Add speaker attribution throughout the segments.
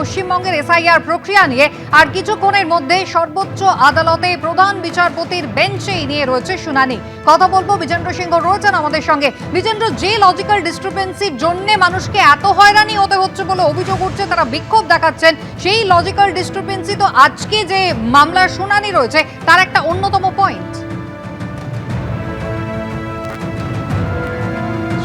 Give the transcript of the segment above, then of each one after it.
Speaker 1: পশ্চিমবঙ্গের এসআইআর প্রক্রিয়া নিয়ে আর কিছুক্ষণের মধ্যে সর্বোচ্চ আদালতে প্রধান বিচারপতির বেঞ্চে নিয়ে রয়েছে শুনানি। কথা বলবো, বিজেন্দ্র সিংহ রয়েছেন আমাদের সঙ্গে। বিজেন্দ্র, যে লজিক্যাল ডিসক্রিপেন্সির জন্য মানুষকে এত হয়রানি হতে হচ্ছে বলে অভিযোগ উঠছে, তারা বিক্ষোভ দেখাচ্ছেন, সেই লজিক্যাল ডিসক্রিপেন্সি তো আজকে যে মামলার শুনানি রয়েছে তার একটা অন্যতম পয়েন্ট।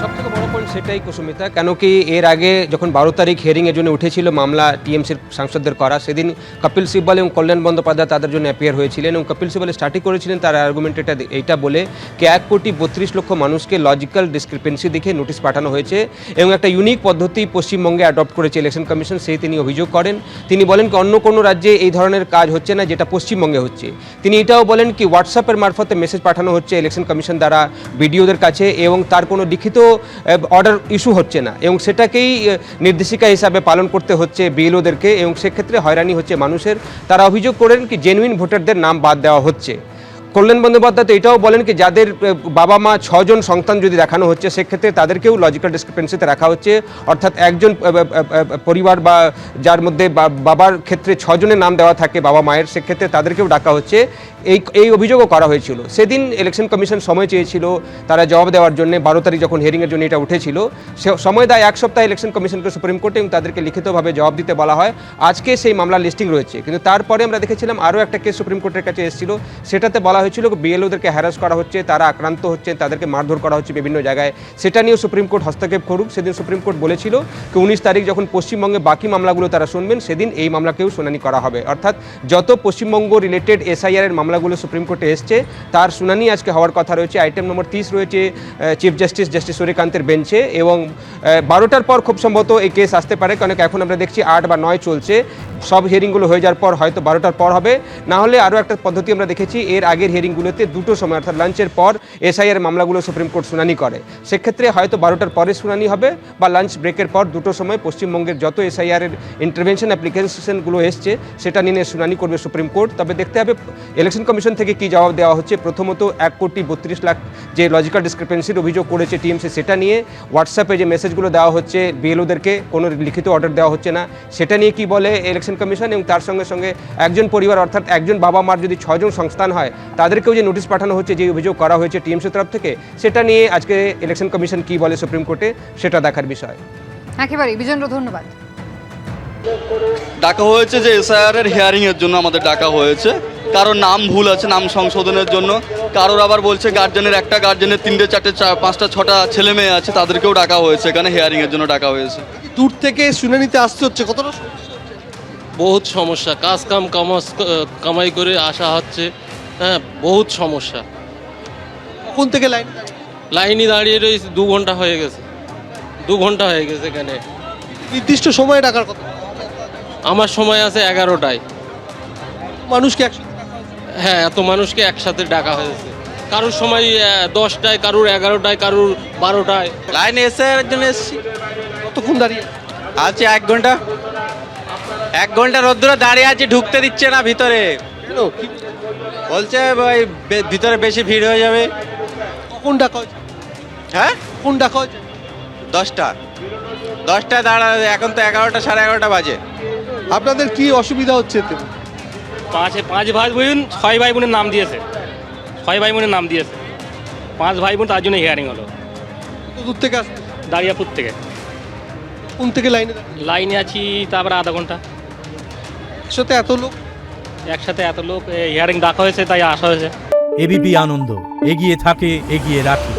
Speaker 2: সবথেকে বড় পয়েন্ট সেটাই কুসুমিতা, কেন কি এর আগে যখন 12 তারিখ হিয়ারিংয়ের জন্য উঠেছিল মামলা টিএমসির সাংসদদের করা, সেদিন কপিল সিব্বল এবং কল্যাণ বন্দ্যোপাধ্যায় তাদের জন্য অ্যাপিয়ার হয়েছিলেন এবং কপিল সিব্বল স্টার্টই করেছিলেন তার আর্গুমেন্ট এইটা বলে কি 1,32,00,000 মানুষকে লজিক্যাল ডিসক্রিপেন্সি দেখে নোটিশ পাঠানো হয়েছে এবং একটা ইউনিক পদ্ধতি পশ্চিমবঙ্গে অ্যাডপ্ট করেছে ইলেকশন কমিশন, সেই তিনি অভিযোগ করেন। তিনি বলেন কি অন্য কোনো রাজ্যে এই ধরনের কাজ হচ্ছে না যেটা পশ্চিমবঙ্গে হচ্ছে। তিনি এটাও বলেন কি হোয়াটসঅ্যাপের মারফতে মেসেজ পাঠানো হচ্ছে ইলেকশন কমিশন দ্বারা বিডিওদের কাছে এবং তার কোনো লিখিত অর্ডার ইস্যু হচ্ছে না এবং সেটাকেই নির্দেশিকা হিসাবে পালন করতে হচ্ছে বিএলওদেরকে এবং সেক্ষেত্রে হয়রানি হচ্ছে মানুষের। তারা অভিযোগ করেন কি জেনুইন ভোটারদের নাম বাদ দেওয়া হচ্ছে। কল্যাণ বন্দ্যোপাধ্যায় তো এটাও বলেন কি যাদের বাবা মা 6 জন সন্তান যদি দেখানো হচ্ছে সেক্ষেত্রে তাদেরকেও লজিক্যাল ডিসক্রিপেন্সিতে রাখা হচ্ছে, অর্থাৎ একজন পরিবার বা যার মধ্যে বাবার ক্ষেত্রে 6 জনের নাম দেওয়া থাকে বাবা মায়ের, সেক্ষেত্রে তাদেরকেও ডাকা হচ্ছে। এই অভিযোগও করা হয়েছিল। সেদিন ইলেকশন কমিশন সময় চেয়েছিল তারা জবাব দেওয়ার জন্য, 12 তারিখ যখন হিয়ারিংয়ের জন্য এটা উঠেছিল, সময় দেয় 1 সপ্তাহ ইলেকশন কমিশনকে সুপ্রিম কোর্টে এবং তাদেরকে লিখিতভাবে জবাব দিতে বলা হয়। আজকে সেই মামলার লিস্টিং রয়েছে, কিন্তু তারপরে আমরা দেখেছিলাম আরও একটা কেস সুপ্রিম কোর্টের কাছে এসেছিল, সেটাতে বলা হয়েছিল বিএলওদেরকে হ্যারাস করা হচ্ছে, তারা আক্রান্ত হচ্ছে, তাদেরকে মারধর করা হচ্ছে বিভিন্ন জায়গায়, সেটা নিয়েও সুপ্রিম কোর্ট হস্তক্ষেপ করুক। সেদিন সুপ্রিম কোর্ট বলেছিল যে 19 তারিখ যখন পশ্চিমবঙ্গে বাকি মামলাগুলো তারা শুনবেন সেদিন এই মামলাকেও শুনানি করা হবে। অর্থাৎ যত পশ্চিমবঙ্গ রিলেটেড এসআইআরের মামলাগুলো সুপ্রিম কোর্টে এসছে তার শুনানি আজকে হওয়ার কথা রয়েছে। আইটেম নম্বর 30 রয়েছে চিফ জাস্টিস সূর্যকান্তের বেঞ্চে এবং 12টার পর খুব সম্ভবত এই কেস আসতে পারে, কারণ এখন আমরা দেখছি 8 বা 9 চলছে। সব হিয়ারিংগুলো হয়ে যাওয়ার পর হয়তো 12টার পর হবে, না হলে আরও একটা পদ্ধতি আমরা দেখেছি এর আগের হিয়ারিংগুলোতে 2টো সময় অর্থাৎ লাঞ্চের পর এসআইআর মামলাগুলো সুপ্রিম কোর্ট শুনানি করে, সেক্ষেত্রে হয়তো 12টার পরে শুনানি হবে বা লাঞ্চ ব্রেকের পর 2টো সময় পশ্চিমবঙ্গের যত এসআইআরের ইন্টারভেনশন অ্যাপ্লিকেশনগুলো এসছে সেটা নিয়ে শুনানি করবে সুপ্রিম কোর্ট। তবে দেখতে হবে ইলেকশন কমিশন থেকে কী জবাব দেওয়া হচ্ছে। প্রথমত 1,32,00,000 যে লজিক্যাল ডিসক্রিপেন্সির অভিযোগ করেছে টিএমসি, সেটা নিয়ে হোয়াটসঅ্যাপে যে মেসেজগুলো দেওয়া হচ্ছে বিএলওদেরকে কোনো লিখিত অর্ডার দেওয়া হচ্ছে না, সেটা নিয়ে কি বলে ইলেকশন কমিশন এবং তার সঙ্গে সঙ্গে একজন পরিবার অর্থাৎ একজন বাবা মার যদি 6 জন সংস্থান হয় তাদেরকেও যে নোটিশ পাঠানো হচ্ছে যে অভিযোগ করা হয়েছে টিএমসির তরফ থেকে, সেটা নিয়ে আজকে ইলেকশন কমিশন কি বলে সুপ্রিম কোর্টে সেটা দেখার বিষয়।
Speaker 1: একেবারে বিজেন্দ্র, ধন্যবাদ।
Speaker 3: ডাকা হয়েছে যে এসআইআর এর হিয়ারিং এর জন্য আমাদের ডাকা হয়েছে। কারোর নাম ভুল আছে, নাম সংশোধনের জন্য, কারোর আবার বলছে গার্জেনের একটা গার্জেনের 3টে 4টে 5টা 6টা ছেলে মেয়ে আছে, তাদেরকেও ডাকা হয়েছে, এখানে হিয়ারিং এর জন্য ডাকা হয়েছে।
Speaker 4: দূর থেকে শুনানিতে আসতে হচ্ছে, কতটা
Speaker 5: বহুত সমস্যা, কাজ কাম কামাই করে আসা হচ্ছে, হ্যাঁ বহুত সমস্যা।
Speaker 4: কোন থেকে
Speaker 5: লাইনে দাঁড়িয়ে রয়েছে 2 ঘন্টা হয়ে গেছে, 2 ঘন্টা হয়ে গেছে। এখানে
Speaker 4: নির্দিষ্ট সময়ে ডাকার কথা,
Speaker 5: আমার সময় আছে 11টায়।
Speaker 4: মানুষকে
Speaker 5: হ্যাঁ, এত মানুষকে একসাথে ডাকা হয়েছে। কারোর সময় 10টায়, কারোর 11টায়, কারোর 12টায়।
Speaker 6: লাইনে এসে জন্য এসেছি।
Speaker 4: কতক্ষণ দাঁড়িয়ে
Speaker 6: আছি 1 ঘন্টা। 1 ঘন্টা রোদ্দুরে দাঁড়িয়ে আছি, ঢুকতে দিচ্ছে না ভিতরে। বলছে ওই ভিতরে বেশি ভিড় হয়ে যাবে।
Speaker 4: কখন ডাকা হয়েছে?
Speaker 6: হ্যাঁ,
Speaker 4: কখন ডাকা হয়েছে?
Speaker 6: 10টায় দাঁড়া, এখন তো 11টা 11:30 বাজে।
Speaker 4: আপনাদের কি অসুবিধা হচ্ছে এতে?
Speaker 7: 5 ভাই বোন 6 ভাই বোনের নাম দিয়েছে, 6 ভাই বোনের নাম দিয়েছে, 5 ভাই বোন, তার জন্য হিয়ারিং হলো।
Speaker 4: দূর থেকে আসছে?
Speaker 7: দাঁড়িয়াপুর থেকে।
Speaker 4: কোন থেকে
Speaker 7: লাইনে আছি তারপরে আধা ঘন্টা।
Speaker 4: একসাথে
Speaker 7: এত লোক হিয়ারিং ডাকা হয়েছে, তাই আসা হয়েছে।
Speaker 8: এবিপি আনন্দ, এগিয়ে থাকে, এগিয়ে রাখে।